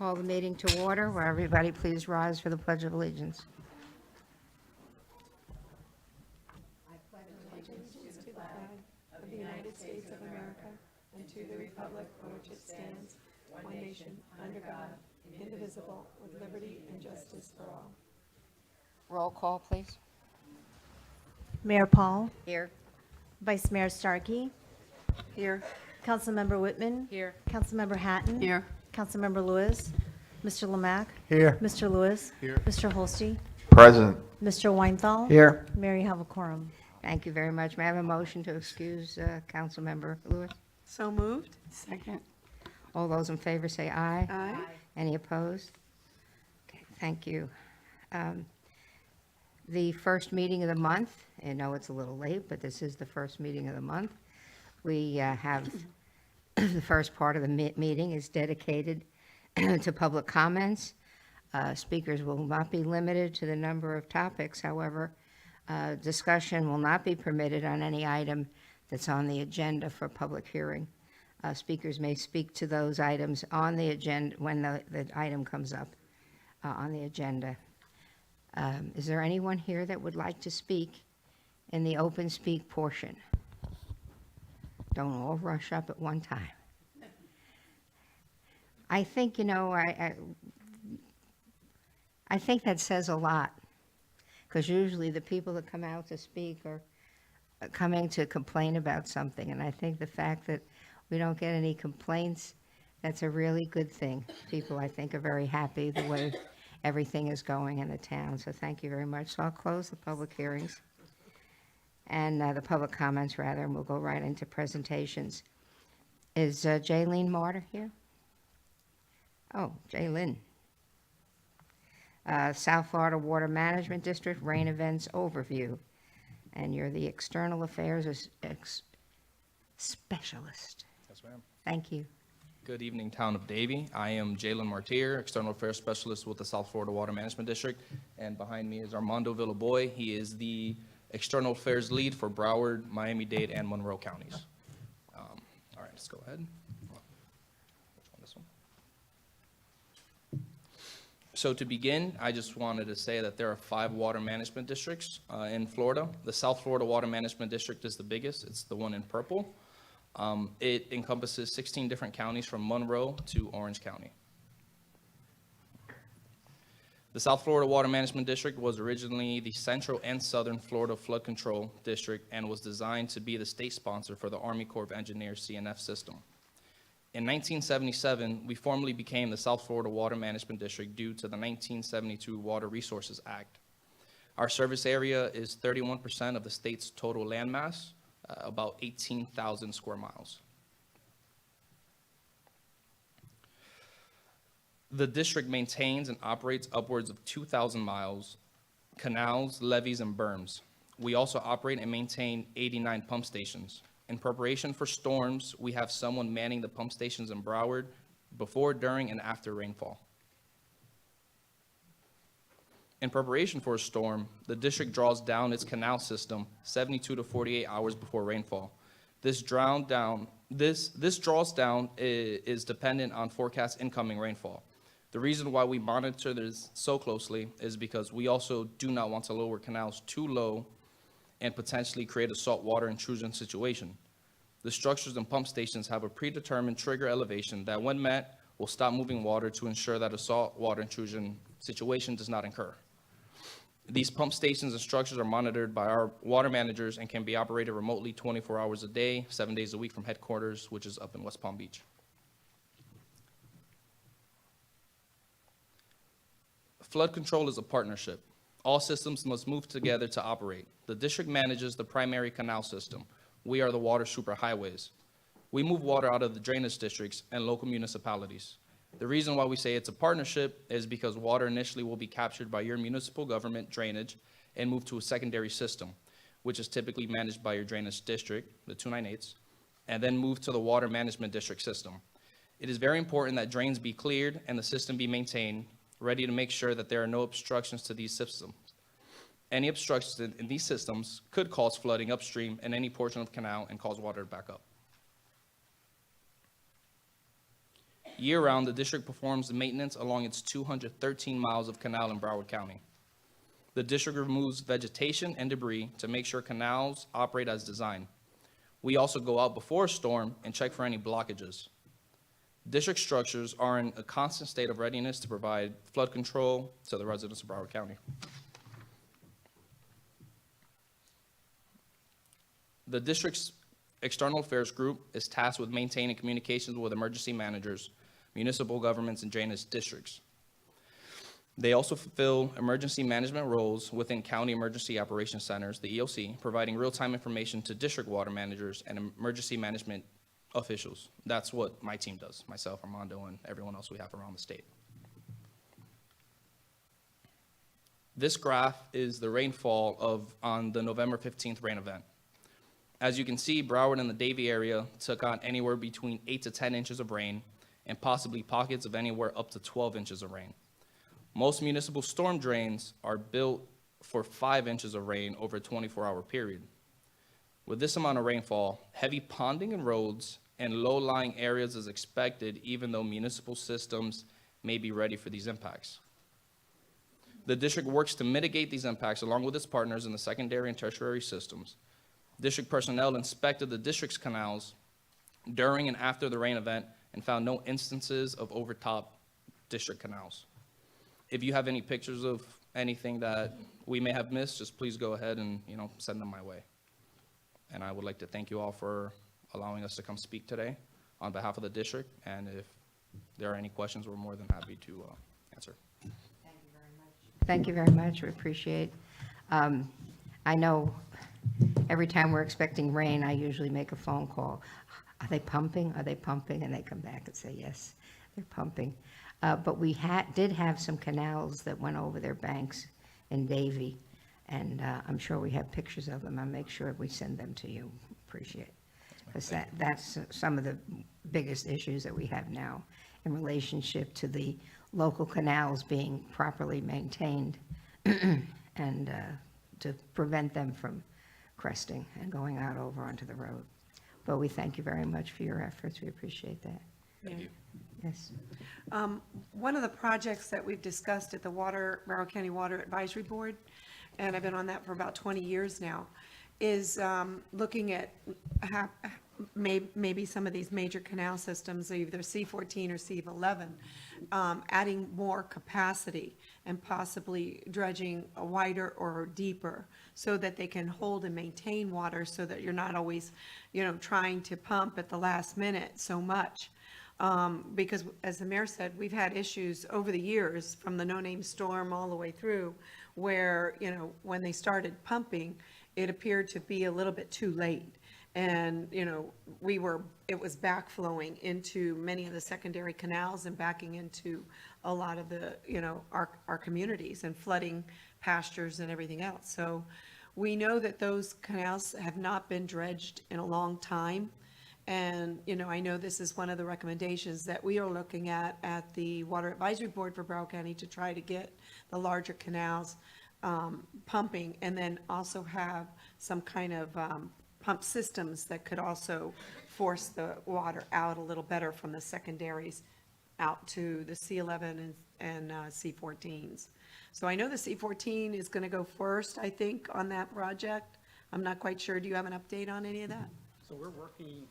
call the meeting to order. Will everybody please rise for the Pledge of Allegiance? To the flag of the United States of America and to the republic for which it stands, one nation, under God, indivisible, with liberty and justice for all. Roll call, please. Mayor Paul, Here. Vice Mayor Starkey, Here. Councilmember Whitman. Here. Councilmember Hatton. Here. Councilmember Lewis, Mr. Lemack, Here. Mr. Lewis. Here. Mr. Holste, Present. Mr. Weinthal. Here. Mary have a quorum. Thank you very much. May I have a motion to excuse Councilmember Lewis? So moved. Second. All those in favor say aye. Aye. Any opposed? Okay, thank you. The first meeting of the month, I know it's a little late, but this is the first meeting of the month. We have, the first part of the meeting is dedicated to public comments. Speakers will not be limited to the number of topics. However, discussion will not be permitted on any item that's on the agenda for public hearing. Speakers may speak to those items on the agenda when the item comes up on the agenda. Is there anyone here that would like to speak in the open speak portion? Don't all rush up at one time. I think, I think that says a lot, because usually the people that come out to speak are coming to complain about something, and I think the fact that we don't get any complaints, that's a really good thing. People, I think, are very happy the way everything is going in the town, so thank you very much. So I'll close the public hearings, and the public comments, rather, and we'll go right into presentations. Is Jaylene Martyr here? Oh, Jaylyn. South Florida Water Management District Rain Events Overview, and you're the External Affairs Specialist. Yes, ma'am. Thank you. Good evening, Town of Davie. I am Jalen Martier, External Affairs Specialist with the South Florida Water Management District. And behind me is Armando Villaboy. He is the External Affairs Lead for Broward, Miami-Dade, and Monroe counties. All right, let's go ahead. Which one, this one? So to begin, I just wanted to say that there are 5 water management districts in Florida. The South Florida Water Management District is the biggest. It's the one in purple. It encompasses 16 different counties from Monroe to Orange County. The South Florida Water Management District was originally the Central and Southern Florida Flood Control District and was designed to be the state sponsor for the Army Corps of Engineers CNF system. In 1977, we formally became the South Florida Water Management District due to the 1972 Water Resources Act. Our service area is 31% of the state's total landmass, about 18,000 square miles. The district maintains and operates upwards of 2,000 miles, canals, levees, and berms. We also operate and maintain 89 pump stations. In preparation for storms, we have someone manning the pump stations in Broward before, during, and after rainfall. In preparation for a storm, the district draws down its canal system 72 to 48 hours before rainfall. This drawdown is dependent on forecast incoming rainfall. The reason why we monitor this so closely is because we also do not want to lower canals too low and potentially create a saltwater intrusion situation. The structures and pump stations have a predetermined trigger elevation that, when met, will stop moving water to ensure that a saltwater intrusion situation does not occur. These pump stations and structures are monitored by our water managers and can be operated remotely 24 hours a day, 7 days a week from headquarters, which is up in West Palm Beach. Flood control is a partnership. All systems must move together to operate. The district manages the primary canal system. We are the water superhighways. We move water out of the drainage districts and local municipalities. The reason why we say it's a partnership is because water initially will be captured by your municipal government drainage and moved to a secondary system, which is typically managed by your drainage district, the 298s, and then moved to the water management district system. It is very important that drains be cleared and the system be maintained, ready to make sure that there are no obstructions to these systems. Any obstructions in these systems could cause flooding upstream in any portion of the canal and cause water to back up. Year-round, the district performs the maintenance along its 213 miles of canal in Broward County. The district removes vegetation and debris to make sure canals operate as designed. We also go out before a storm and check for any blockages. District structures are in a constant state of readiness to provide flood control to the residents of Broward County. The district's external affairs group is tasked with maintaining communications with emergency managers, municipal governments, and drainage districts. They also fulfill emergency management roles within county emergency operations centers, the EOC, providing real-time information to district water managers and emergency management officials. That's what my team does, myself, Armando, and everyone else we have around the state. This graph is the rainfall on the November 15th rain event. As you can see, Broward and the Davie area took on anywhere between 8 to 10 inches of rain and possibly pockets of anywhere up to 12 inches of rain. Most municipal storm drains are built for 5 inches of rain over a 24-hour period. With this amount of rainfall, heavy ponding in roads and low-lying areas is expected, even though municipal systems may be ready for these impacts. The district works to mitigate these impacts along with its partners in the secondary and tertiary systems. District personnel inspected the district's canals during and after the rain event and found no instances of overtop district canals. If you have any pictures of anything that we may have missed, just please go ahead and, send them my way. And I would like to thank you all for allowing us to come speak today on behalf of the district. And if there are any questions, we're more than happy to answer. Thank you very much. We appreciate. I know every time we're expecting rain, I usually make a phone call. Are they pumping? Are they pumping? And they come back and say, yes, they're pumping. But we did have some canals that went over their banks in Davie, and I'm sure we have pictures of them. I'll make sure we send them to you. Appreciate it. Because that's some of the biggest issues that we have now in relationship to the local canals being properly maintained and to prevent them from cresting and going out over onto the road. But we thank you very much for your efforts. We appreciate that. Thank you. Yes. One of the projects that we've discussed at the Broward County Water Advisory Board, and I've been on that for about 20 years now, is looking at maybe some of these major canal systems, either C14 or C11, adding more capacity and possibly dredging wider or deeper so that they can hold and maintain water so that you're not always, trying to pump at the last minute so much. Because as the mayor said, we've had issues over the years from the no-name storm all the way through where, when they started pumping, it appeared to be a little bit too late. And, it was backflowing into many of the secondary canals and backing into a lot of the, our communities and flooding pastures and everything else. So we know that those canals have not been dredged in a long time. And, I know this is one of the recommendations that we are looking at the Water Advisory Board for Broward County to try to get the larger canals pumping, and then also have some kind of pump systems that could also force the water out a little better from the secondaries out to the C11 and C14s. So I know the C14 is going to go first, I think, on that project. I'm not quite sure. Do you have an update on any of that? So we're working,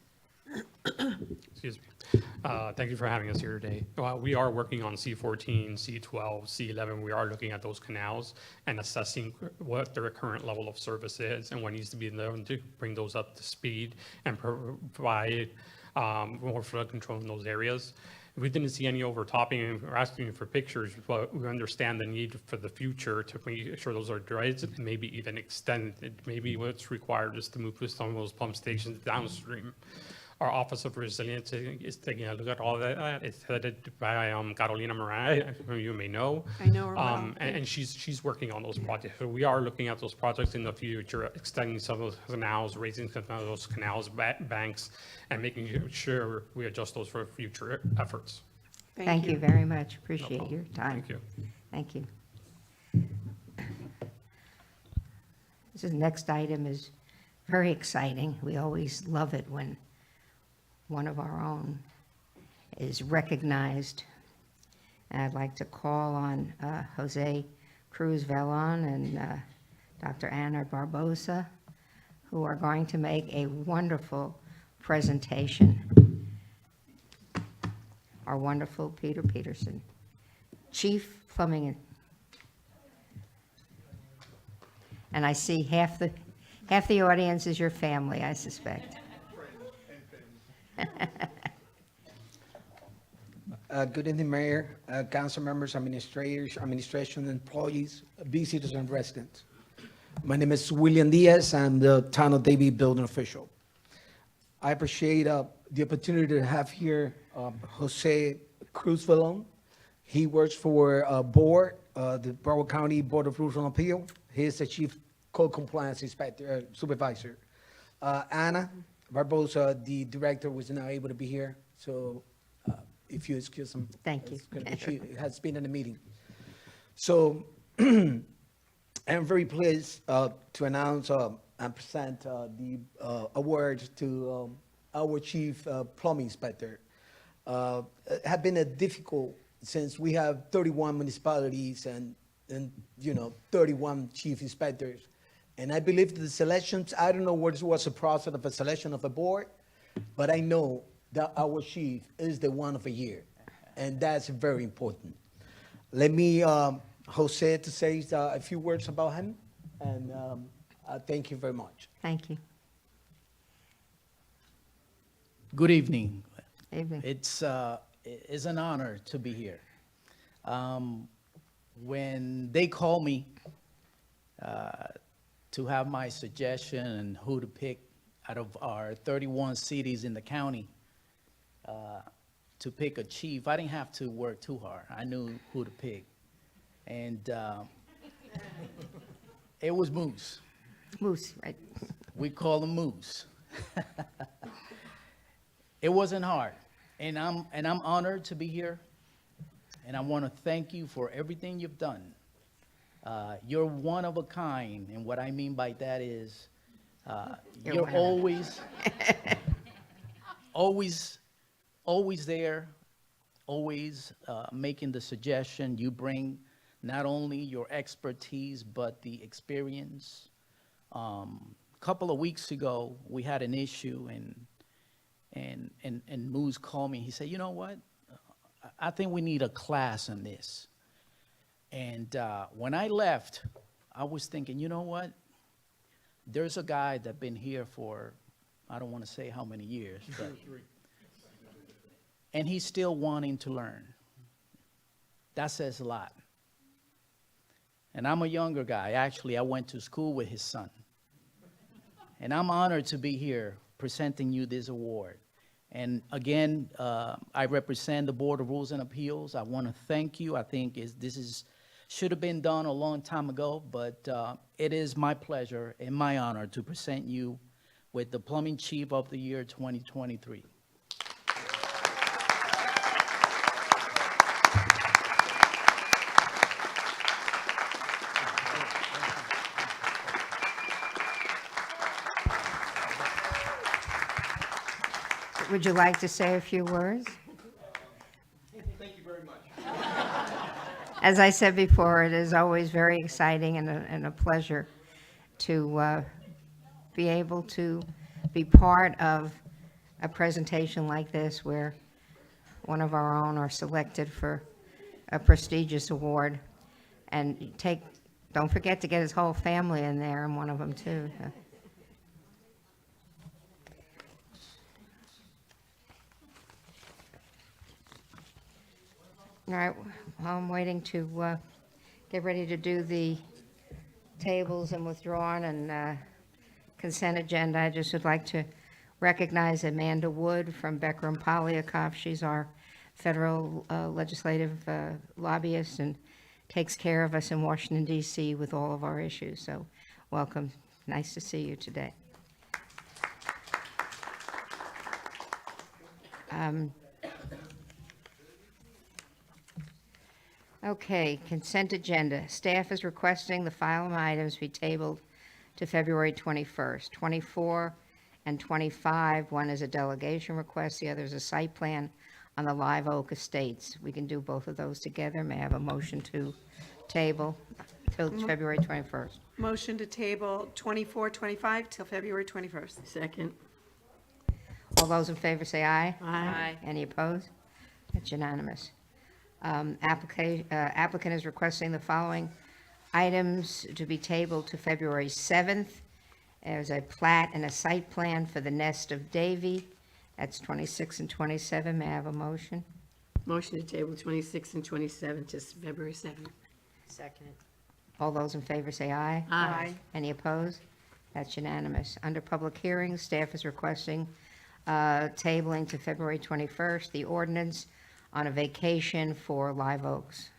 excuse me. Thank you for having us here today. We are working on C14, C12, C11. We are looking at those canals and assessing what their current level of service is and what needs to be done to bring those up to speed and provide more flood control in those areas. We didn't see any overtopping, and we're asking for pictures, but we understand the need for the future to make sure those are dredged and maybe even extended. Maybe what's required is to move some of those pump stations downstream. Our Office of Resiliency is taking a look at all that. It's headed by Carolina Moran, who you may know. I know her well. And she's working on those projects. So we are looking at those projects in the future, extending some of those canals, raising some of those canals banks, and making sure we adjust those for future efforts. Thank you very much. Appreciate problem. your time. Thank you. Thank you. This next item is very exciting. We always love it when one of our own is recognized. I'd like to call on Jose Cruz Velon and Dr. Ana Barbosa, who are going to make a wonderful presentation. Our wonderful Peter Peterson, Chief Plumbing. And I see half the audience is your family, I suspect. Good evening, Mayor, council members, administrators, administration, employees, visitors, and residents. My name is William Diaz. I'm the Town of Davie building official. I appreciate the opportunity to have here Jose Cruz Velon. He works for board, the Broward County Board of Rules and Appeal. He is the Chief Code Compliance Inspector, Supervisor. Ana Barbosa, the director, was not able to be here, so if you excuse him. Thank you. She has been in the meeting. So I'm very pleased to announce and present the award to our Chief Plumbing Inspector. It has been a difficult, since we have 31 municipalities and 31 chief inspectors. And I believe the selections, I don't know what was the process of a selection of a board, but I know that our chief is the one of the year, and that's very important. Let me, Jose, to say a few words about him, and thank you very much. Thank you. Good evening. Evening. It's an honor to be here. When they call me to have my suggestion and who to pick out of our 31 cities in the county to pick a chief, I didn't have to work too hard. I knew who to pick. And it was Moose. Moose, right? We call him Moose. It wasn't hard, and I'm honored to be here, and I want to thank you for everything you've done. You're one of a kind, and what I mean by that is you're one of always there, always making the suggestion. You bring not only your expertise but the experience. A couple of weeks ago, we had an issue, and Moose called me. He said, "You know what? I think we need a class on this." And when I left, I was thinking, you know what? There's a guy that's been here for, I don't want to say how many years, but, and he's still wanting to learn. That says a lot. And I'm a younger guy. Actually, I went to school with his son. And I'm honored to be here presenting you this award. And again, I represent the Board of Rules and Appeals. I want to thank you. I think this should have been done a long time ago, but it is my pleasure and my honor to present you with the Plumbing Chief of the Year 2023. Would you like to say a few words? Thank you very much. As I said before, it is always very exciting and a pleasure to be able to be part of a presentation like this where one of our own are selected for a prestigious award. And don't forget to get his whole family in there, and one of them too. All right, while I'm waiting to get ready to do the tables and withdrawn and consent agenda, I just would like to recognize Amanda Wood from Becker and Polyakov. She's our federal legislative lobbyist and takes care of us in Washington, D.C. with all of our issues. So welcome. Nice to see you today. Okay, consent agenda. Staff is requesting the following items be tabled to February 21st. 24 and 25, one is a delegation request, the other is a site plan on the Live Oak Estates. We can do both of those together. May I have a motion to table till February 21st? Motion to table 2425 till February 21st. Second. All those in favor say aye. Aye. Any opposed? That's unanimous. Applicant is requesting the following items to be tabled to February 7th. There's a plat and a site plan for the Nest of Davie. That's 26 and 27. May I have a motion? Motion to table 26 and 27 to February 7th. Second. All those in favor say aye. Aye. Any opposed? That's unanimous. Under public hearings, staff is requesting tabling to February 21st, the ordinance on a vacation for Live Oaks.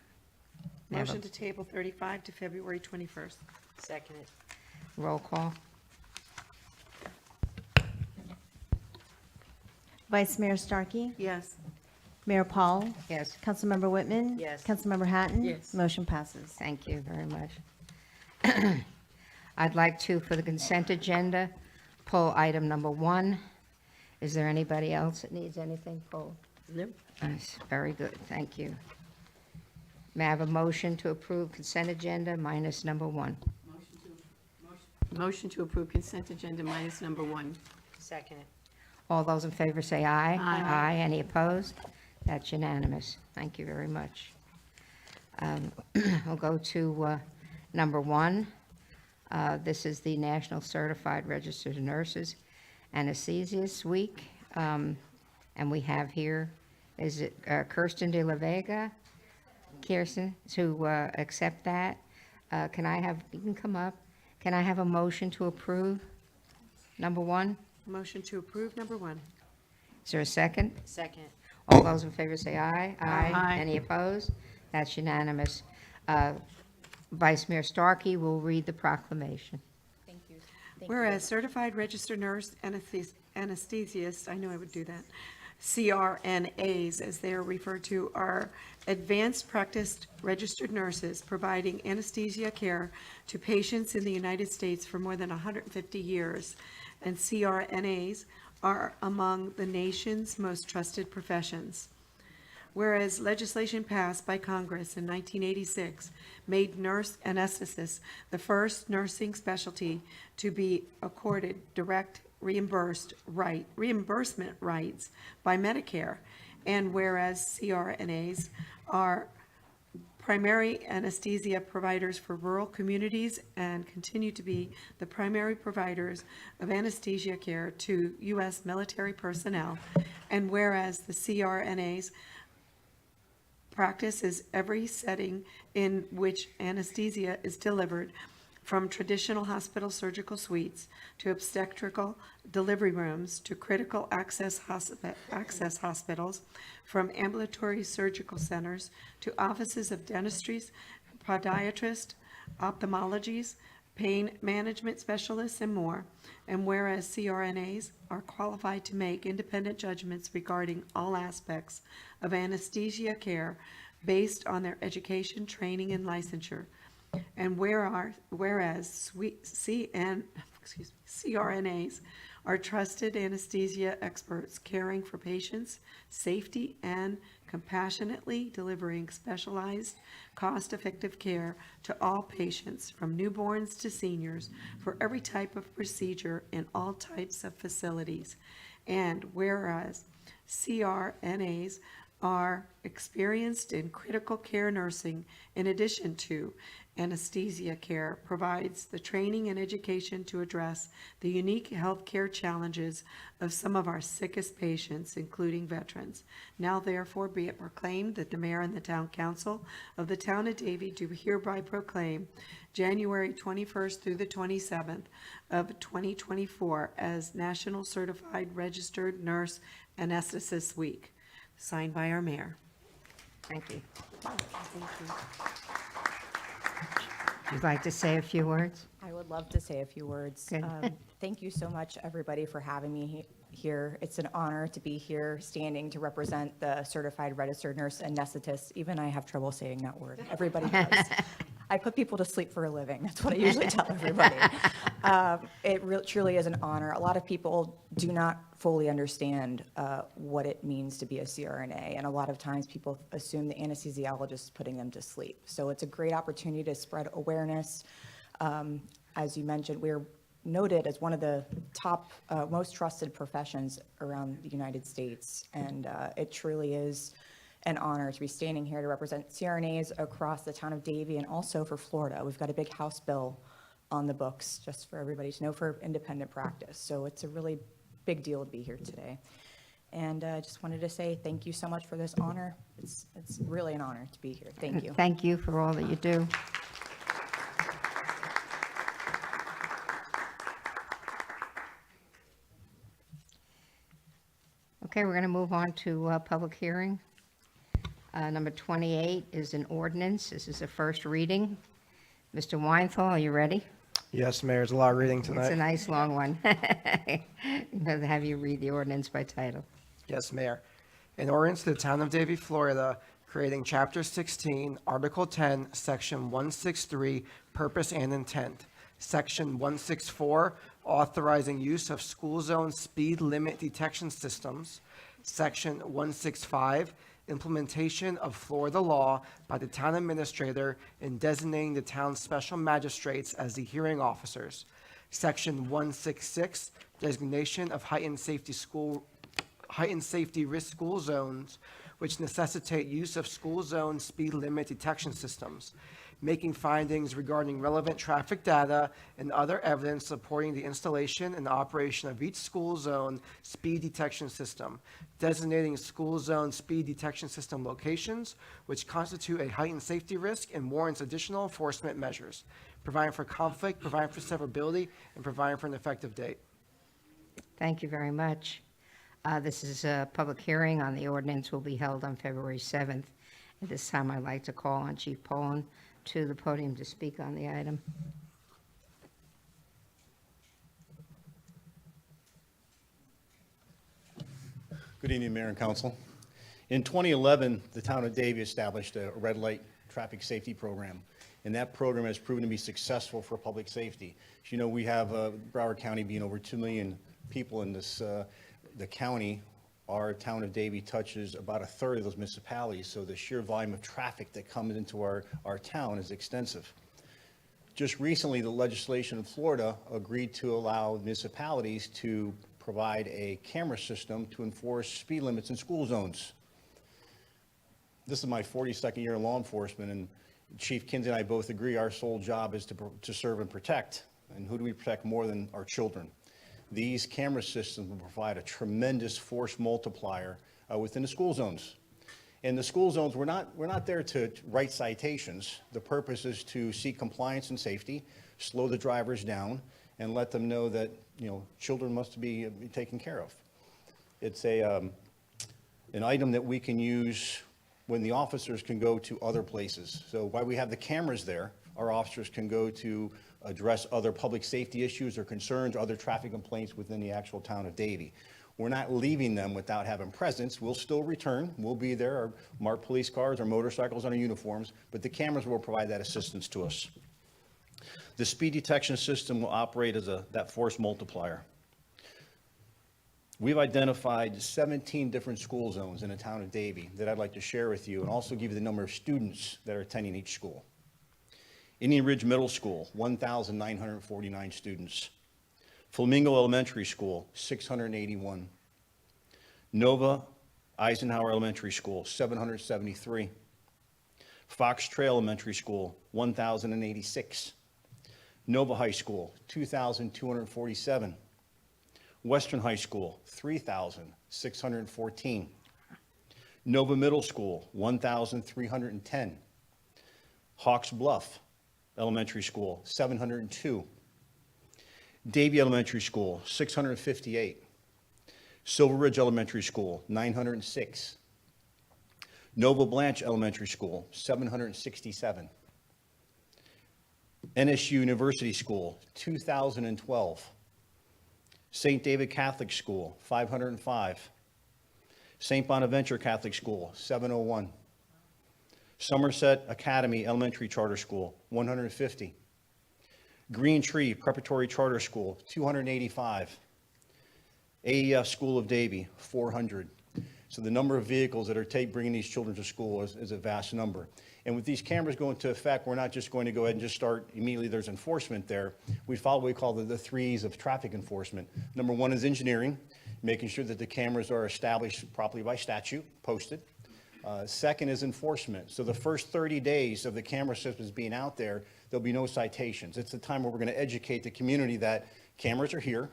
May I have a Motion to table 35 to February 21st. Second. roll call? Vice Mayor Starkey? Yes. Mayor Paul? Yes, Councilmember Whitman? Yes. Councilmember Hatton? Yes. Motion passes. thank you very much. I'd like to, for the consent agenda, pull item number 1. Is there anybody else that needs anything pulled? Nope. Yes, very good, thank you. May I have a motion to approve consent agenda minus number 1? Motion to approve consent agenda minus number 1. Second. All those in favor say aye. Aye. Aye, any opposed? That's unanimous. Thank you very much. We'll go to number 1. This is the National Certified Registered Nurses Anesthesiast Week. And we have here, is it Kirsten de la Vega? Kirsten, to accept that. Can I have, you can come up. Can I have a motion to approve number 1? Motion to approve number 1. Is there a second? Second. All those in favor say aye. Aye. Any opposed? That's unanimous. Vice Mayor Starkey will read the proclamation. Thank you. Whereas certified registered nurse anesthesiast, I knew I would do that, CRNAs, as they are referred to, are advanced practice registered nurses providing anesthesia care to patients in the United States for more than 150 years. And CRNAs are among the nation's most trusted professions. Whereas legislation passed by Congress in 1986 made nurse anesthetists the first nursing specialty to be accorded direct reimbursement rights by Medicare, and whereas CRNAs are primary anesthesia providers for rural communities and continue to be the primary providers of anesthesia care to U.S. military personnel, and whereas the CRNAs practice is every setting in which anesthesia is delivered, from traditional hospital surgical suites to obstetrical delivery rooms to critical access hospitals, from ambulatory surgical centers to offices of dentistries, podiatrists, ophthalmologists, pain management specialists, and more. And whereas CRNAs are qualified to make independent judgments regarding all aspects of anesthesia care based on their education, training, and licensure. And whereas CRNAs are trusted anesthesia experts caring for patients, safety, and compassionately delivering specialized, cost-effective care to all patients, from newborns to seniors, for every type of procedure in all types of facilities. And whereas CRNAs are experienced in critical care nursing, in addition to anesthesia care, provides the training and education to address the unique healthcare challenges of some of our sickest patients, including veterans. Now therefore be it proclaimed that the mayor and the town council of the town of Davie do hereby proclaim January 21st through the 27th of 2024 as National Certified Registered Nurse Anesthetist Week. Signed by our mayor. Thank you. Would you like to say a few words? I would love to say a few words. Good. Thank you so much, everybody, for having me here. It's an honor to be here, standing to represent the Certified Registered Nurse Anesthetist. Even I have trouble saying that word. Everybody does. I put people to sleep for a living. That's what I usually tell everybody. Truly is an honor. A lot of people do not fully understand what it means to be a CRNA, and a lot of times people assume the anesthesiologist is putting them to sleep. So it's a great opportunity to spread awareness. As you mentioned, we're noted as one of the top, most trusted professions around the United States, and it truly is an honor to be standing here to represent CRNAs across the town of Davie and also for Florida. We've got a big House bill on the books, just for everybody to know, for independent practice. So it's a really big deal to be here today. And I just wanted to say thank you so much for this honor. It's really an honor to be here. Thank you. Thank you for all that you do. Okay, we're going to move on to public hearing. Number 28 is an ordinance. This is a first reading. Mr. Weinthal, are you ready? Yes, Mayor, there's a lot of reading It's a tonight. nice long one. I'll have you read the ordinance by title. Yes, Mayor. An ordinance to the Town of Davie, Florida, creating Chapter 16, Article 10, Section 163, Purpose and Intent. Section 164, authorizing use of school zone speed limit detection systems. Section 165, implementation of Florida law by the town administrator in designating the town's special magistrates as the hearing officers. Section 166, designation of heightened safety risk school zones, which necessitate use of school zone speed limit detection systems, making findings regarding relevant traffic data and other evidence supporting the installation and operation of each school zone speed detection system, designating school zone speed detection system locations which constitute a heightened safety risk and warrants additional enforcement measures, providing for conflict, providing for severability, and providing for an effective date. Thank you very much. This is a public hearing on the ordinance will be held on February 7th. At this time, I'd like to call on Chief Poland to the podium to speak on the item. Good evening, Mayor and Council. In 2011, the town of Davie established a red light traffic safety program, and that program has proven to be successful for public safety. As you know, we have Broward County being over 2 million people in this, the county. Our town of Davie touches about a third of those municipalities, so the sheer volume of traffic that comes into our town is extensive. Just recently, the legislation in Florida agreed to allow municipalities to provide a camera system to enforce speed limits in school zones. This is my 42nd year in law enforcement, and Chief Kinsey and I both agree our sole job is to serve and protect. And who do we protect more than our children? These camera systems will provide a tremendous force multiplier within the school zones. In the school zones, we're not there to write citations. The purpose is to seek compliance and safety, slow the drivers down, and let them know that, you know, children must be taken care of. It's an item that we can use when the officers can go to other places. So while we have the cameras there, our officers can go to address other public safety issues or concerns, other traffic complaints within the actual town of Davie. We're not leaving them without having presence. We'll still return. We'll be there, our marked police cars, our motorcycles, and our uniforms, but the cameras will provide that assistance to us. The speed detection system will operate as that force multiplier. We've identified 17 different school zones in the town of Davie that I'd like to share with you and also give you the number of students that are attending each school. Indian Ridge Middle School, 1,949 students. Flamingo Elementary School, 681. Nova Eisenhower Elementary School, 773. Fox Trail Elementary School, 1,086. Nova High School, 2,247. Western High School, 3,614. Nova Middle School, 1,310. Hawks Bluff Elementary School, 702. Davie Elementary School, 658. Silver Ridge Elementary School, 906. Nova Blanche Elementary School, 767. NSU University School, 2,012. St. David Catholic School, 505. St. Bonaventure Catholic School, 701. Somerset Academy Elementary Charter School, 150. Green Tree Preparatory Charter School, 285. AEF School of Davie, 400. So the number of vehicles that are bringing these children to school is a vast number. And with these cameras going into effect, we're not just going to go ahead and just start immediately, there's enforcement there. We follow what we call the threes of traffic enforcement. Number one is engineering, making sure that the cameras are established properly by statute, posted. Second is enforcement. So the first 30 days of the camera systems being out there, there'll be no citations. It's the time where we're going to educate the community that cameras are here,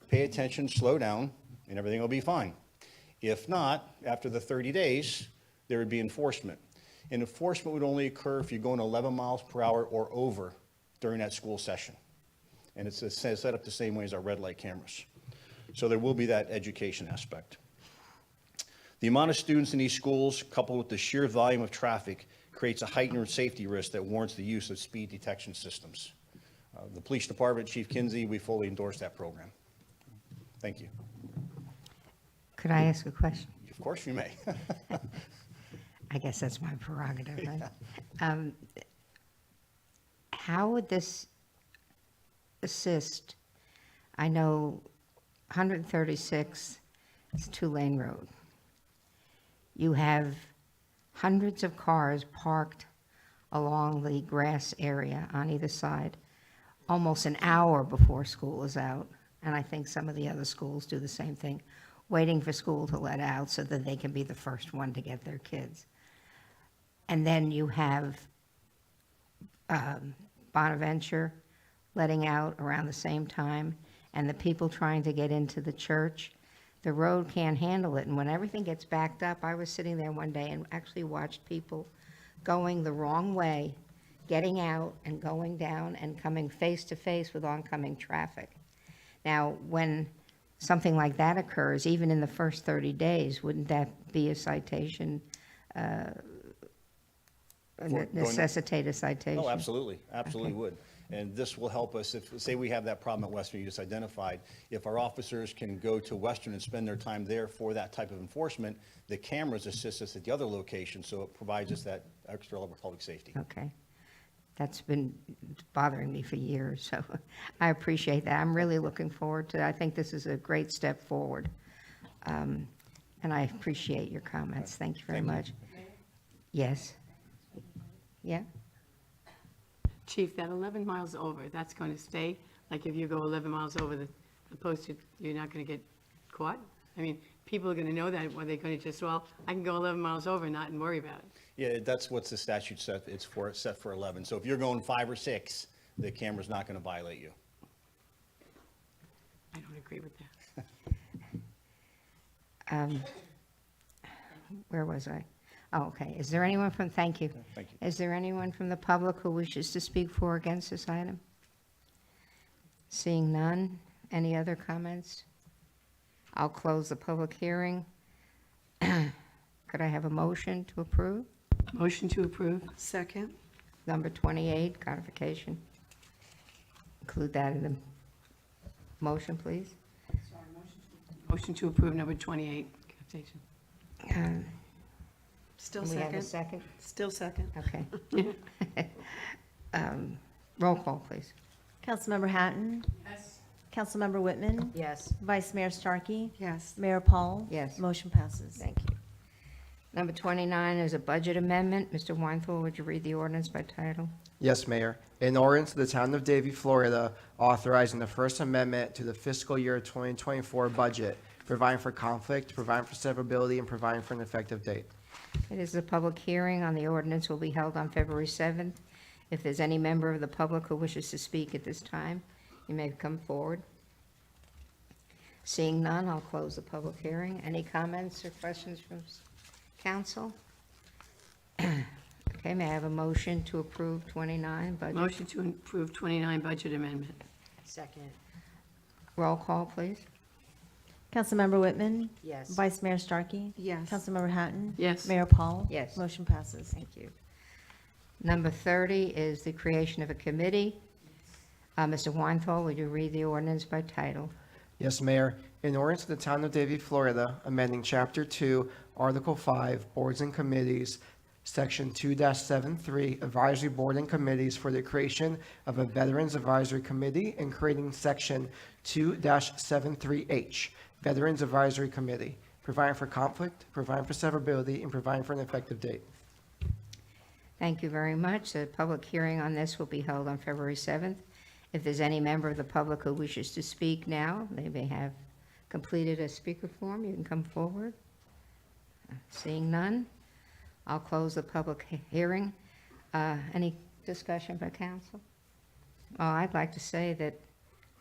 pay attention, slow down, and everything will be fine. If not, after the 30 days, there would be enforcement. And enforcement would only occur if you're going 11 miles per hour or over during that school session. And it's set up the same way as our red light cameras. So there will be that education aspect. The amount of students in these schools, coupled with the sheer volume of traffic, creates a heightened safety risk that warrants the use of speed detection systems. The police department, Chief Kinsey, we fully endorse that program. Thank you. Could I ask a question? Of course you may. I guess that's my prerogative, right? How would this assist? I know 136 is a two-lane road. You have hundreds of cars parked along the grass area on either side almost an hour before school is out. And I think some of the other schools do the same thing, waiting for school to let out so that they can be the first one to get their kids. And then you have Bonaventure letting out around the same time, and the people trying to get into the church. The road can't handle it, and when everything gets backed up, I was sitting there one day and actually watched people going the wrong way, getting out and going down and coming face to face with oncoming traffic. Now, when something like that occurs, even in the first 30 days, wouldn't that be a citation, necessitate a citation? Oh, absolutely, absolutely would. And this will help us if, say we have that problem at Western you just identified, if our officers can go to Western and spend their time there for that type of enforcement, the cameras assist us at the other location, so it provides us that extra level of public safety. Okay. That's been bothering me for years, so I appreciate that. I'm really looking forward to it. I think this is a great step forward. And I appreciate your comments. Thank you very much. Yes? Yeah? Chief, that 11 miles over, that's going to stay? Like if you go 11 miles over the posted, you're not going to get caught? I mean, people are going to know that, or they're going to just, well, I can go 11 miles over and not worry about it. Yeah, that's what's the statute set, it's set for 11. So if you're going 5 or 6, the camera's not going to violate you. I don't agree with that. Where was I? Oh, okay. Is there anyone from, thank you. Thank you. Is there anyone from the public who wishes to speak for or against this item? Seeing none, any other comments? I'll close the public hearing. Could I have a motion to approve? Motion to approve. Second? Number 28, codification. Include that in the motion, please. Motion to approve number 28, capitation. Still We have a second? second? Still second. Okay. Roll call, please. Councilmember Hatton? Yes. Councilmember Whitman? Yes. Vice Mayor Starkey? Yes. Mayor Paul? Yes. Motion passes. Thank you. Number 29 is a budget amendment. Mr. Weinthal, would you read the ordinance by title? Yes, Mayor. An ordinance of the Town of Davie, Florida, authorizing the First Amendment to the fiscal year 2024 budget, providing for conflict, providing for severability, and providing for an effective date. It is a public hearing on the ordinance will be held on February 7th. If there's any member of the public who wishes to speak at this time, you may come forward. Seeing none, I'll close the public hearing. Any comments or questions from council? Okay, may I have a motion to approve 29 budget? Motion to approve 29 budget amendment. Second. Roll call, please. Councilmember Whitman? Yes. Vice Mayor Starkey? Yes. Councilmember Hatton? Yes. Mayor Paul? Yes. Motion passes. Thank you. Number 30 is the creation of a committee. Mr. Weinthal, would you read the ordinance by title? Yes, Mayor. In ordinance of the Town of Davie, Florida, amending Chapter 2, Article 5, Boards and Committees, Section 2-73, Advisory Board and Committees for the creation of a Veterans Advisory Committee and creating Section 2-73H, Veterans Advisory Committee, providing for conflict, providing for severability, and providing for an effective date. Thank you very much. The public hearing on this will be held on February 7th. If there's any member of the public who wishes to speak now, they may have completed a speaker form, you can come forward. Seeing none, I'll close the public hearing. Any discussion by council? Well, I'd like to say that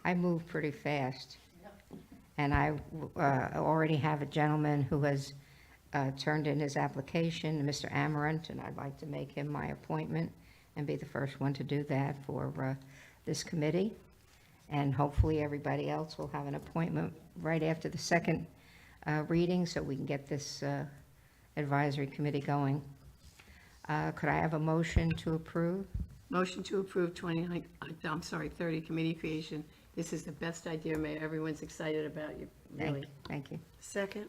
I move pretty fast. And I already have a gentleman who has turned in his application, Mr. Amarant, and I'd like to make him my appointment and be the first one to do that for this committee. And hopefully, everybody else will have an appointment right after the second reading, so we can get this advisory committee going. Could I have a motion to approve? Motion to approve 30 committee creation. This is the best idea, Mayor. Everyone's excited about you, really. Thank you. Second?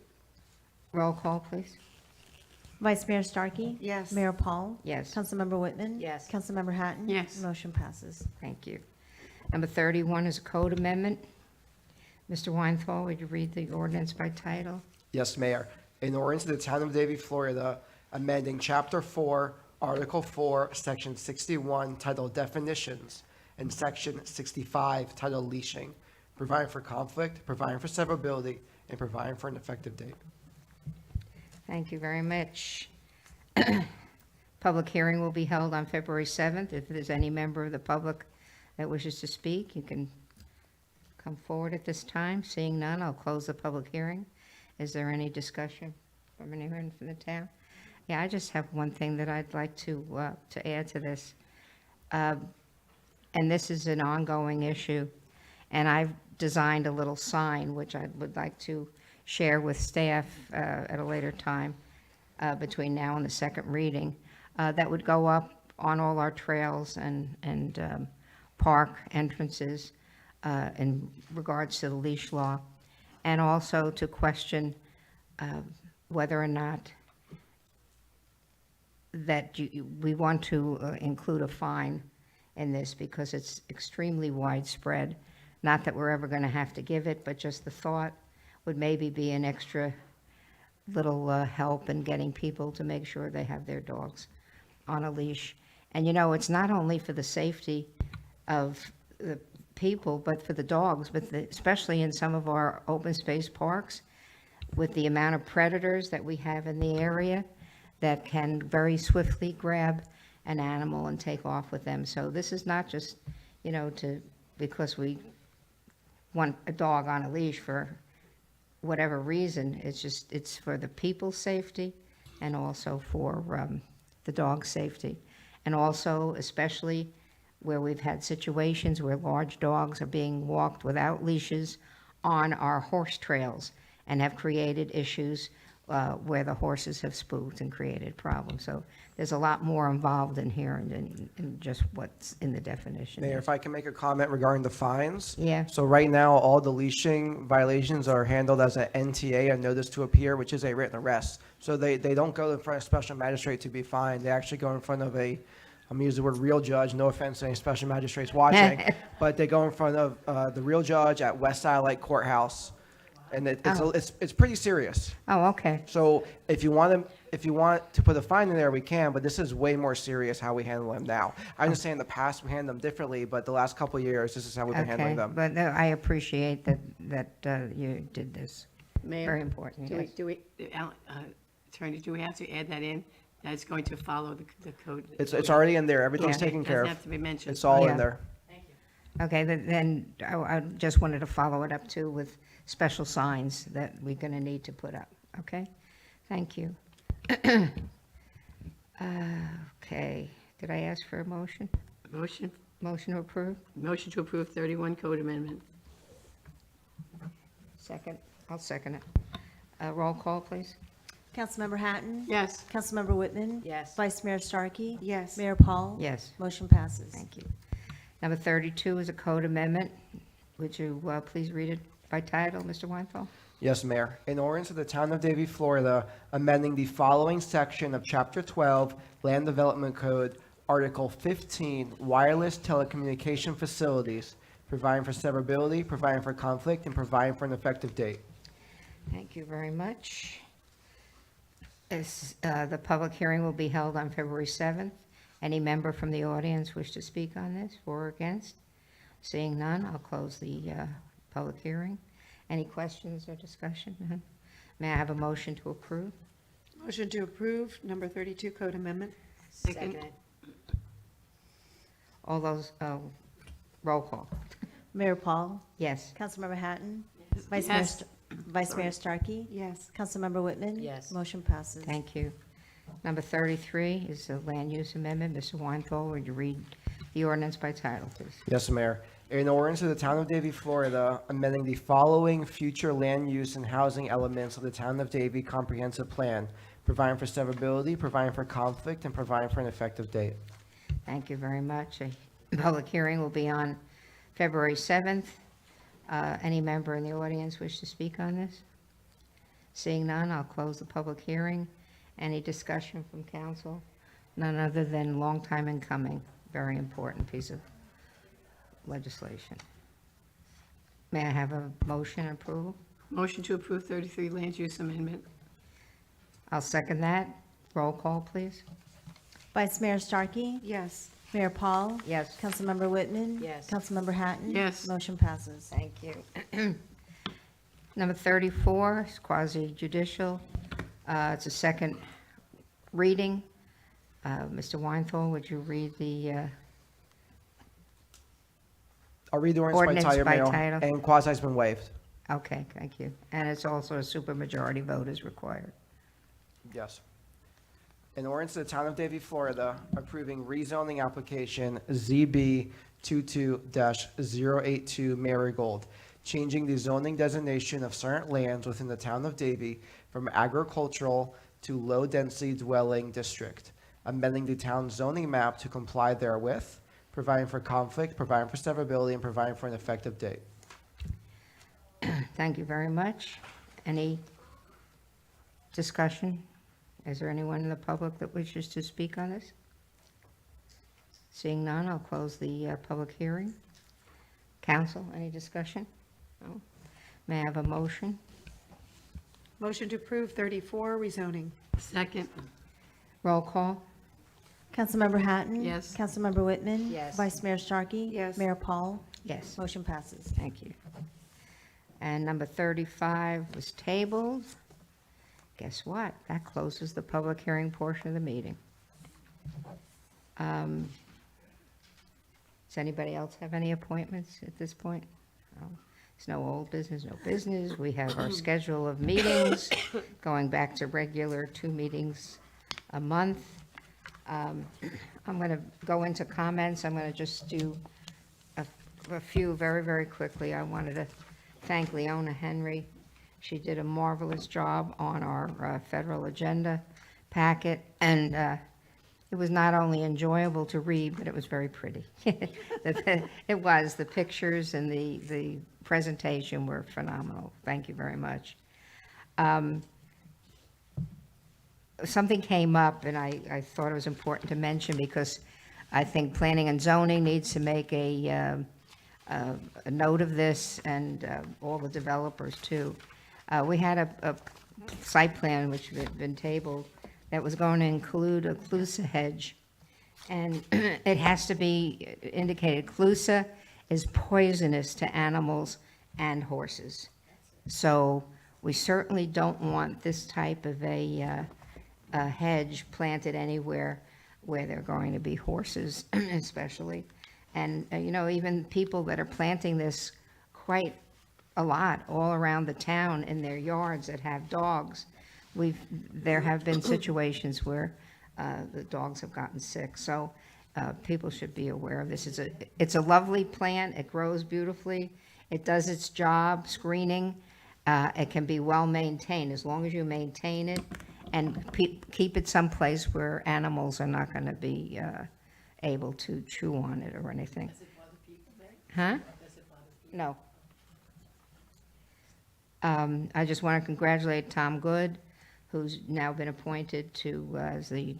Roll call, please. Vice Mayor Starkey? Yes. Mayor Paul? Yes. Councilmember Whitman? Yes. Councilmember Hatton? Yes. Motion passes. Thank you. Number 31 is a code amendment. Mr. Weinthal, would you read the ordinance by title? Yes, Mayor. An ordinance of the Town of Davie, Florida, amending Chapter 4, Article 4, Section 61, titled Definitions, and Section 65, titled Leashing, providing for conflict, providing for severability, and providing for an effective date. Thank you very much. Public hearing will be held on February 7th. If there's any member of the public that wishes to speak, you can come forward at this time. Seeing none, I'll close the public hearing. Is there any discussion from anyone from the town? Yeah, I just have one thing that I'd like to add to this. And this is an ongoing issue. And I've designed a little sign, which I would like to share with staff at a later time between now and the second reading, that would go up on all our trails and park entrances in regards to the leash law, and also to question whether or not that we want to include a fine in this, because it's extremely widespread. Not that we're ever going to have to give it, but just the thought would maybe be an extra little help in getting people to make sure they have their dogs on a leash. And it's not only for the safety of the people, but for the dogs, but especially in some of our open space parks, with the amount of predators that we have in the area that can very swiftly grab an animal and take off with them. So this is not just, because we want a dog on a leash for whatever reason. It's for the people's safety and also for the dog's safety. And also, especially where we've had situations where large dogs are being walked without leashes on our horse trails and have created issues where the horses have spooked and created problems. So there's a lot more involved in here than just what's in the definition. Mayor, if I can make a comment regarding the fines? Yeah. So right now, all the leashing violations are handled as an NTA, a notice to appear, which is a written arrest. So they don't go in front of a special magistrate to be fined. They actually go in front of I'm going to use the word real judge, no offense to any special magistrates watching, but they go in front of the real judge at West Satellite Courthouse. And it's pretty serious. Oh, okay. So if you want to put a fine in there, we can, but this is way more serious how we handle them now. I understand in the past we handled them differently, but the last couple of years, this is how we've been handling them. But I appreciate that you did this. Mayor, Very important, yes. Attorney, do we have to add that in? That's going to follow the code? It's already in there. Everything's Yeah. taken care Doesn't of. have to be mentioned. It's all Yeah. in there. Okay, then I just wanted to follow it up too with special signs that we're going to need to put up, okay? Thank you. Okay, did I ask for a motion? Motion Motion to approve? to approve 31 code amendment. Second? I'll second it. Roll call, please. Councilmember Hatton? Yes. Councilmember Whitman? Yes. Vice Mayor Starkey? Yes. Mayor Paul? Yes. Motion passes. Thank you. Number 32 is a code amendment. Would you please read it by title, Mr. Weinthal? Yes, Mayor. In ordinance of the Town of Davie, Florida, amending the following section of Chapter 12, Land Development Code, Article 15, Wireless Telecommunication Facilities, providing for severability, providing for conflict, and providing for an effective date. Thank you very much. The public hearing will be held on February 7th. Any member from the audience wish to speak on this, for or against? Seeing none, I'll close the public hearing. Any questions or discussion? None? May I have a motion to approve? Motion to approve number 32 code amendment. Second. All those, roll call. Mayor Paul, Yes. Councilmember Hatton, Yes. Vice Mayor Starkey, Yes. Councilmember Whitman. Yes. Motion passes. Thank you. Number 33 is the land use amendment. Mr. Weinthal, would you read the ordinance by title, please? Yes, Mayor. In ordinance of the Town of Davie, Florida, amending the following future land use and housing elements of the Town of Davie Comprehensive Plan, providing for severability, providing for conflict, and providing for an effective date. Thank you very much. A public hearing will be on February 7th. Any member in the audience wish to speak on this? Seeing none, I'll close the public hearing. Any discussion from council? None other than long time in coming. Very important piece of legislation. May I have a motion approval? Motion to approve 33 land use amendment. I'll second that. Roll call, please. Vice Mayor Starkey, Yes. Mayor Paul, Yes. Councilmember Whitman. Yes. Councilmember Hatton. Yes. Motion passes. Thank you. Number 34 is quasi judicial. It's a second reading. Mr. Weinthal, would you read the, I'll read the Ordinance ordinance by by title, title. Mayor, and quasi has been waived. okay, thank you. And it's also a supermajority vote is required. Yes. An ordinance of the Town of Davie, Florida, approving rezoning application ZB 22-082 Marigold, changing the zoning designation of certain lands within the Town of Davie from agricultural to low-density dwelling district, amending the town zoning map to comply therewith, providing for conflict, providing for severability, and providing for an effective date. Thank you very much. Any discussion? Is there anyone in the public that wishes to speak on this? Seeing none, I'll close the public hearing. Council, any discussion? No? May I have a motion? Motion to approve 34 rezoning. Second. Roll call? Councilmember Hatton. Yes. Councilmember Whitman. Yes. Vice Mayor Starkey. Yes. Mayor Paul. Yes. Motion passes. Thank you. And number 35 was tabled. Guess what? That closes the public hearing portion of the meeting. Does anybody else have any appointments at this point? No. There's no old business, no business. We have our schedule of meetings, going back to regular 2 meetings a month. I'm going to go into comments. I'm going to just do a few very, very quickly. I wanted to thank Leona Henry. She did a marvelous job on our federal agenda packet, and it was not only enjoyable to read, but it was very pretty. It was. The pictures and the presentation were phenomenal. Thank you very much. Something came up, and I thought it was important to mention, because I think Planning and Zoning needs to make a note of this, and all the developers too. We had a site plan which had been tabled that was going to include a clusa hedge. And it has to be indicated, clusa is poisonous to animals and horses. So we certainly don't want this type of a hedge planted anywhere where there are going to be horses especially. And, even people that are planting this quite a lot all around the town in their yards that have dogs. There have been situations where the dogs have gotten sick, so people should be aware of this. It's a lovely plant, it grows beautifully, it does its job, screening. It can be well maintained, as long as you maintain it and keep it someplace where animals are not going to be able to chew on it or anything. Huh? No. I just want to congratulate Tom Good, who's now been appointed to, as the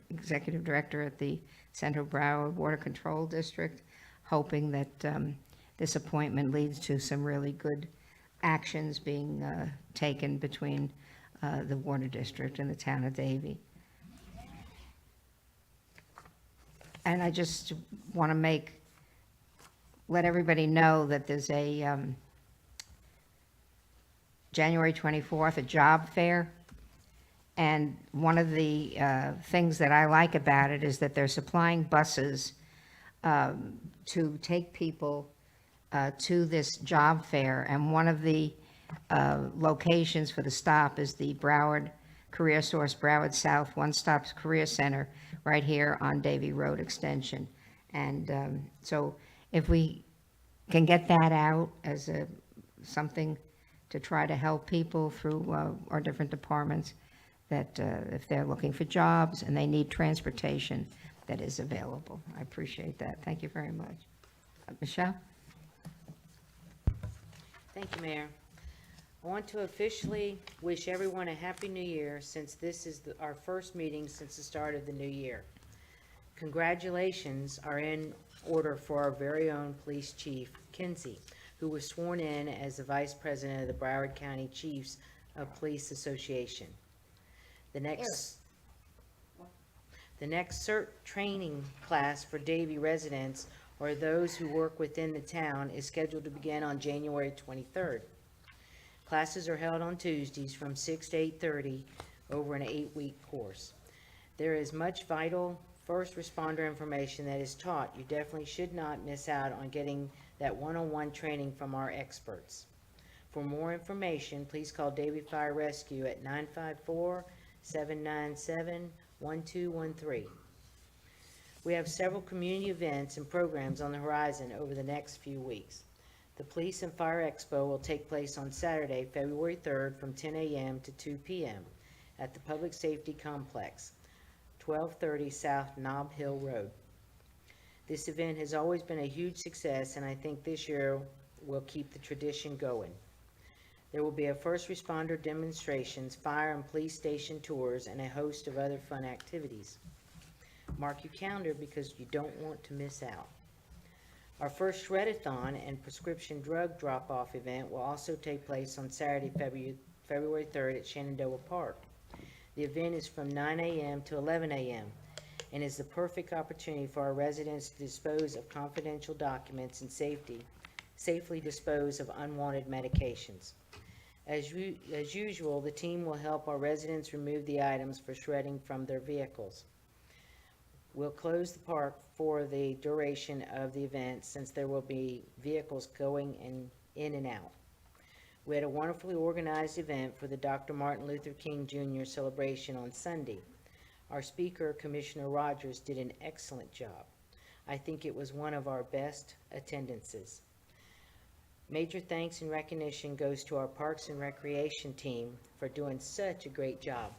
executive director at the Central Broward Water Control District, hoping that this appointment leads to some really good actions being taken between the water district and the town of Davie. And I just want to let everybody know that there's a January 24th, a job fair. And one of the things that I like about it is that they're supplying buses to take people to this job fair. And one of the locations for the stop is the Broward Career Source Broward South One-Stop Career Center right here on Davie Road Extension. And so if we can get that out as something to try to help people through our different departments, that if they're looking for jobs and they need transportation, that is available. I appreciate that. Thank you very much. Michelle? Thank you, Mayor. I want to officially wish everyone a Happy New Year, since this is our first meeting since the start of the new year. Congratulations are in order for our very own Police Chief, Kinsey, who was sworn in as the Vice President of the Broward County Chiefs of Police Association. The next CERT training class for Davie residents or those who work within the town is scheduled to begin on January 23rd. Classes are held on Tuesdays from 6 to 8:30 over an 8-week course. There is much vital first responder information that is taught. You definitely should not miss out on getting that one-on-one training from our experts. For more information, please call Davie Fire Rescue at 954-797-1213. We have several community events and programs on the horizon over the next few weeks. The Police and Fire Expo will take place on Saturday, February 3rd from 10 a.m. to 2 p.m. at the Public Safety Complex, 1230 South Nob Hill Road. This event has always been a huge success, and I think this year will keep the tradition going. There will be a first responder demonstrations, fire and police station tours, and a host of other fun activities. Mark your calendar because you don't want to miss out. Our first Shred-a-thon and prescription drug drop-off event will also take place on Saturday, February 3rd at Shenandoah Park. The event is from 9 a.m. to 11 a.m. and is the perfect opportunity for our residents to dispose of confidential documents and safely dispose of unwanted medications. As usual, the team will help our residents remove the items for shredding from their vehicles. We'll close the park for the duration of the event since there will be vehicles going in and out. We had a wonderfully organized event for the Dr. Martin Luther King Jr. celebration on Sunday. Our speaker, Commissioner Rogers, did an excellent job. I think it was one of our best attendances. Major thanks and recognition goes to our Parks and Recreation team for doing such a great job.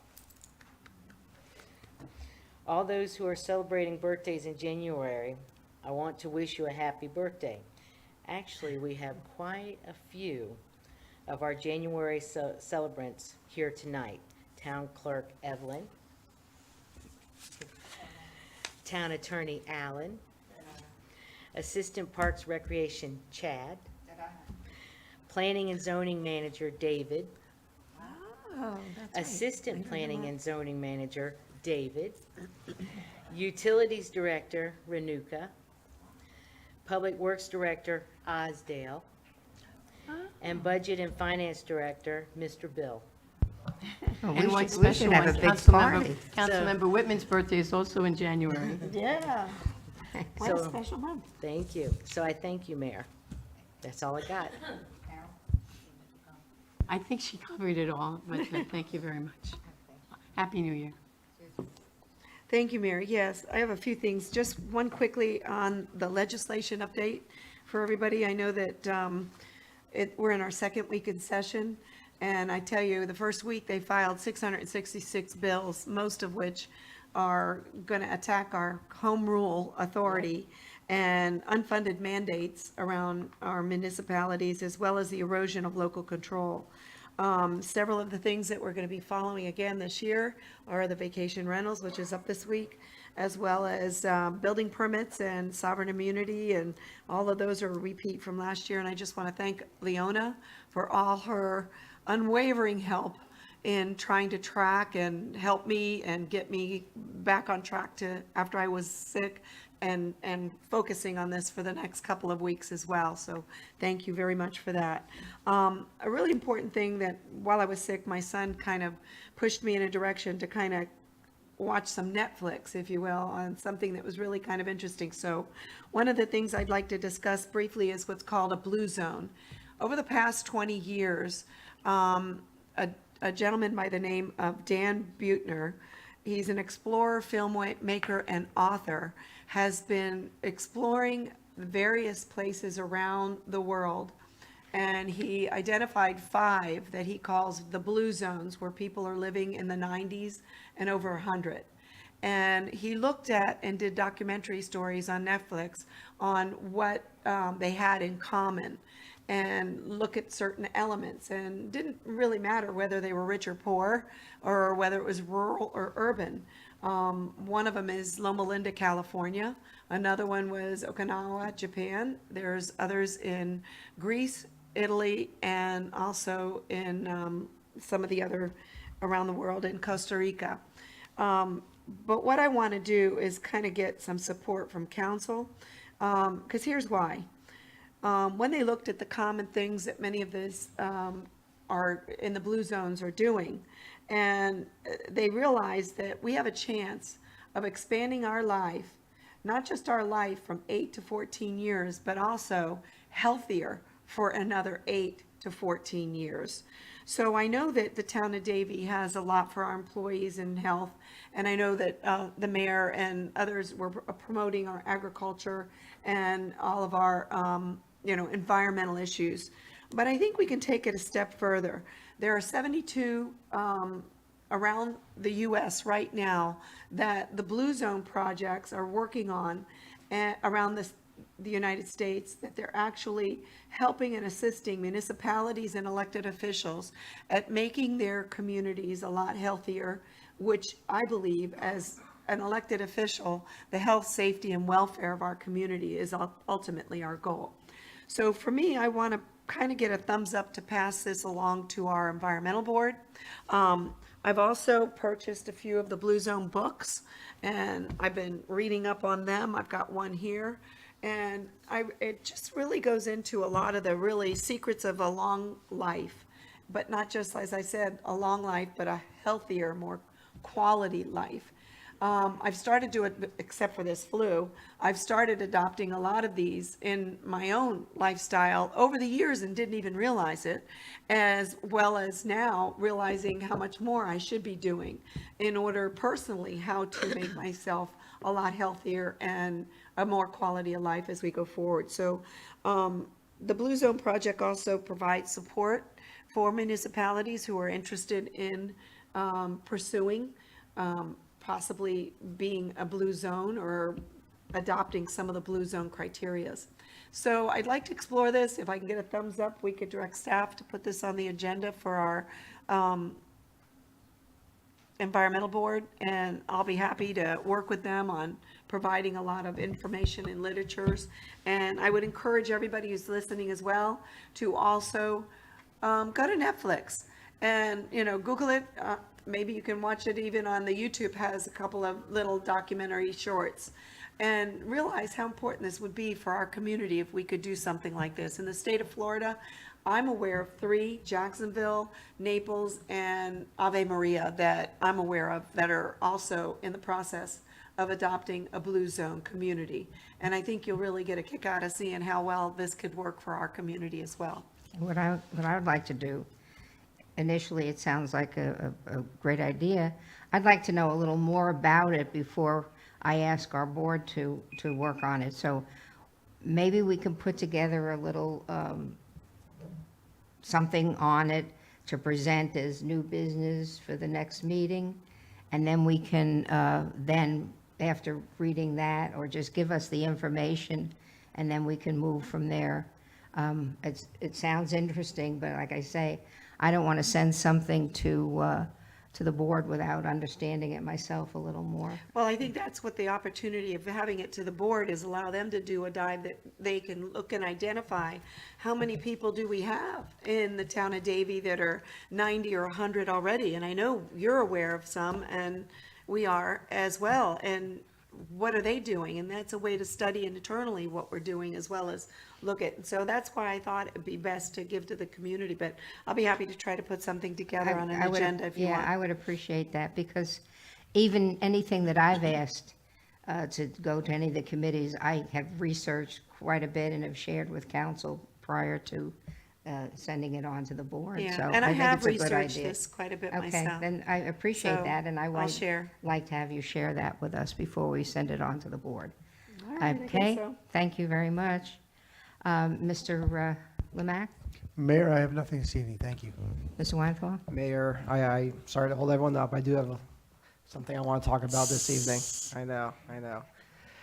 All those who are celebrating birthdays in January, I want to wish you a happy birthday. Actually, we have quite a few of our January celebrants here tonight. Town Clerk Evelyn, Town Attorney Allen, Assistant Parks Recreation Chad, Planning and Zoning Manager David, Assistant Planning and Zoning Manager David, Utilities Director Renuka, Public Works Director Osdale, and Budget and Finance Director Mr. Bill. Well, And we what's should special have was a big Councilmember party. Councilmember Whitman's birthday is also in January. Yeah. What a So- special month. Thank you. So I thank you, Mayor. That's all I got. I think she covered it all, but thank you very much. Happy New Year. Thank you, Mayor. Yes, I have a few things. Just one quickly on the legislation update for everybody. I know that we're in our second week in session, and I tell you, the first week they filed 666 bills, most of which are going to attack our home rule authority and unfunded mandates around our municipalities, as well as the erosion of local control. Several of the things that we're going to be following again this year are the vacation rentals, which is up this week, as well as building permits and sovereign immunity, and all of those are a repeat from last year. And I just want to thank Leona for all her unwavering help in trying to track and help me and get me back on track to, after I was sick, and focusing on this for the next couple of weeks as well. So thank you very much for that. A really important thing that while I was sick, my son kind of pushed me in a direction to kind of watch some Netflix, if you will, on something that was really kind of interesting. So one of the things I'd like to discuss briefly is what's called a blue zone. Over the past 20 years, a gentleman by the name of Dan Buettner, he's an explorer, filmmaker, and author, has been exploring various places around the world. And he identified 5 that he calls the blue zones, where people are living in the 90s and over 100. And he looked at and did documentary stories on Netflix on what they had in common, and look at certain elements, and didn't really matter whether they were rich or poor, or whether it was rural or urban. One of them is Loma Linda, California. Another one was Okinawa, Japan. There's others in Greece, Italy, and also in some of the other around the world in Costa Rica. But what I want to do is kind of get some support from council, because here's why. When they looked at the common things that many of these are in the blue zones are doing, and they realized that we have a chance of expanding our life, not just our life from 8 to 14 years, but also healthier for another 8 to 14 years. So I know that the town of Davie has a lot for our employees in health, and I know that the mayor and others were promoting our agriculture and all of our environmental issues. But I think we can take it a step further. There are 72 around the U.S. right now that the Blue Zone projects are working on around the United States, that they're actually helping and assisting municipalities and elected officials at making their communities a lot healthier, which I believe, as an elected official, the health, safety, and welfare of our community is ultimately our goal. So for me, I want to kind of get a thumbs up to pass this along to our environmental board. I've also purchased a few of the Blue Zone books, and I've been reading up on them. I've got one here, and it just really goes into a lot of the really secrets of a long life, but not just, as I said, a long life, but a healthier, more quality life. I've started to, except for this flu, I've started adopting a lot of these in my own lifestyle over the years and didn't even realize it, as well as now realizing how much more I should be doing in order personally how to make myself a lot healthier and a more quality of life as we go forward. So the Blue Zone Project also provides support for municipalities who are interested in pursuing possibly being a blue zone or adopting some of the blue zone criterias. So I'd like to explore this. If I can get a thumbs up, we could direct staff to put this on the agenda for our environmental board, and I'll be happy to work with them on providing a lot of information and literatures. And I would encourage everybody who's listening as well to also go to Netflix and, Google it. Maybe you can watch it even on the YouTube, has a couple of little documentary shorts, and realize how important this would be for our community if we could do something like this. In the state of Florida, I'm aware of 3, Jacksonville, Naples, and Ave Maria, that I'm aware of that are also in the process of adopting a blue zone community. And I think you'll really get a kick out of seeing how well this could work for our community as well. What I would like to do, initially, it sounds like a great idea. I'd like to know a little more about it before I ask our board to work on it. So maybe we can put together a little something on it to present as new business for the next meeting. And then we can then, after reading that, or just give us the information, and then we can move from there. It sounds interesting, but like I say, I don't want to send something to the board without understanding it myself a little more. Well, I think that's what the opportunity of having it to the board is, allow them to do a dive that they can look and identify how many people do we have in the town of Davie that are 90 or 100 already. And I know you're aware of some, and we are as well. And what are they doing? And that's a way to study internally what we're doing, as well as look at. So that's why I thought it'd be best to give to the community, but I'll be happy to try to put something together on an I would- agenda if you want. Yeah, I would appreciate that, because even anything that I've asked to go to any of the committees, I have researched quite a bit and have shared with council prior to sending it on to the board. Yeah, So and I think have it's a good researched idea. this quite a bit Okay, myself. then I appreciate So, that, and I I'll would share. like to have you share that with us before we send it on to the board. All right, I think Okay, so. thank you very much. Mr. Lemack, Mayor, I have nothing this evening, thank you. Mr. Weinthal? Mayor, I sorry to hold everyone up. I do have something I want to talk about this evening. I know.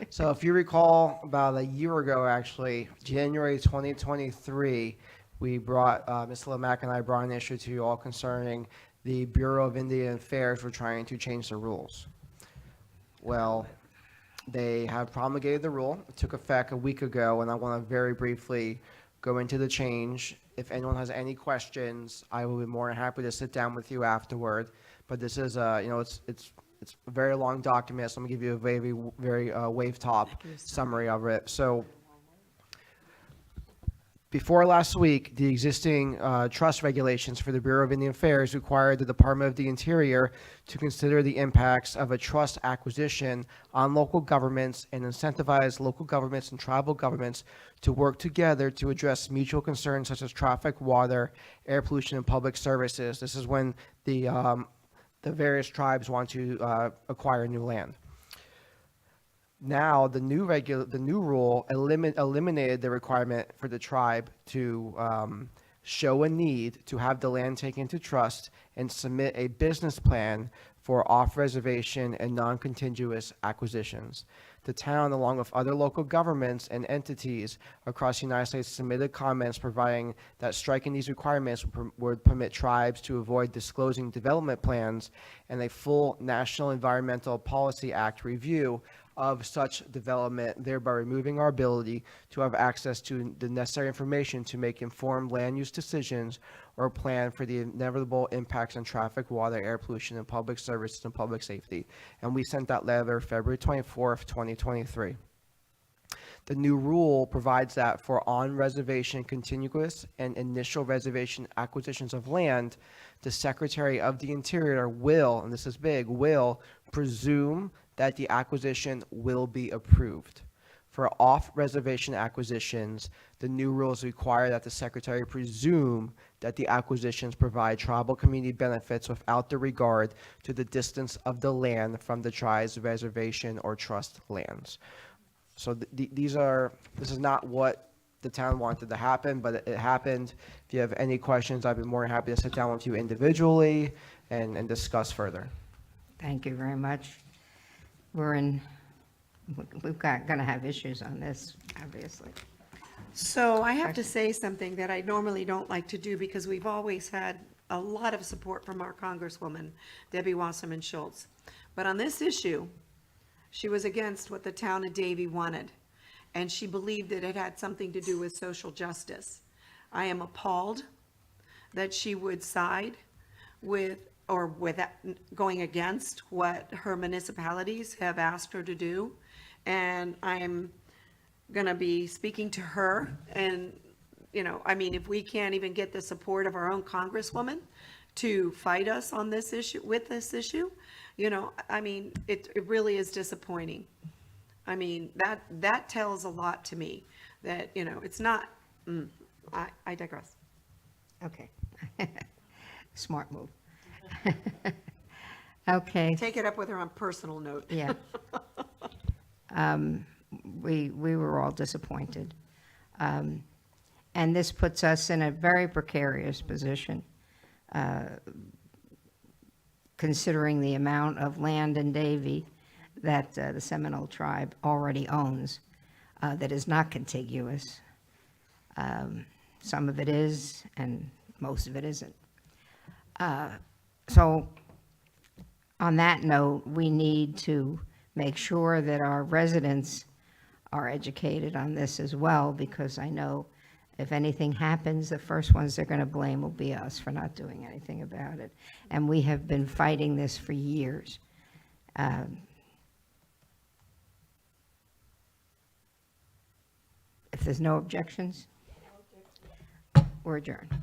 So if you recall, about a year ago, actually, January 2023, we brought, Mr. Lemack and I brought an issue to you all concerning the Bureau of Indian Affairs were trying to change the rules. Well, they have promulgated the rule. It took effect a week ago, and I want to very briefly go into the change. If anyone has any questions, I will be more than happy to sit down with you afterward. But this is, it's a very long document, so I'm going to give you a very wave top summary of it. So before last week, the existing trust regulations for the Bureau of Indian Affairs required the Department of the Interior to consider the impacts of a trust acquisition on local governments and incentivize local governments and tribal governments to work together to address mutual concerns such as traffic, water, air pollution, and public services. This is when the various tribes want to acquire new land. Now, the new rule eliminated the requirement for the tribe to show a need to have the land taken into trust and submit a business plan for off-reservation and non-contiguous acquisitions. The town, along with other local governments and entities across the United States, submitted comments providing that striking these requirements would permit tribes to avoid disclosing development plans and a full National Environmental Policy Act review of such development, thereby removing our ability to have access to the necessary information to make informed land use decisions or plan for the inevitable impacts on traffic, water, air pollution, and public services and public safety. And we sent that letter February 24th, 2023. The new rule provides that for on-reservation contiguous and initial reservation acquisitions of land, the Secretary of the Interior will, and this is big, will presume that the acquisition will be approved. For off-reservation acquisitions, the new rules require that the Secretary presume that the acquisitions provide tribal community benefits without the regard to the distance of the land from the tribe's reservation or trust lands. So this is not what the town wanted to happen, but it happened. If you have any questions, I'd be more than happy to sit down with you individually and discuss further. Thank you very much. We're gonna have issues on this, obviously. So I have to say something that I normally don't like to do, because we've always had a lot of support from our Congresswoman, Debbie Wasserman Schultz. But on this issue, she was against what the town of Davie wanted, and she believed that it had something to do with social justice. I am appalled that she would side with, or with going against what her municipalities have asked her to do. And I'm gonna be speaking to her, and, if we can't even get the support of our own Congresswoman to fight us on this issue, with this issue, it really is disappointing. That tells a lot to me, that, it's not, I digress. Okay. Smart move. Okay, Take it up with her on personal note. yeah. We were all disappointed. And this puts us in a very precarious position, considering the amount of land in Davie that the Seminole tribe already owns that is not contiguous. Some of it is, and most of it isn't. So on that note, we need to make sure that our residents are educated on this as well, because I know if anything happens, the first ones they're going to blame will be us for not doing anything about it. And we have been fighting this for years. If there's no objections, we're adjourned.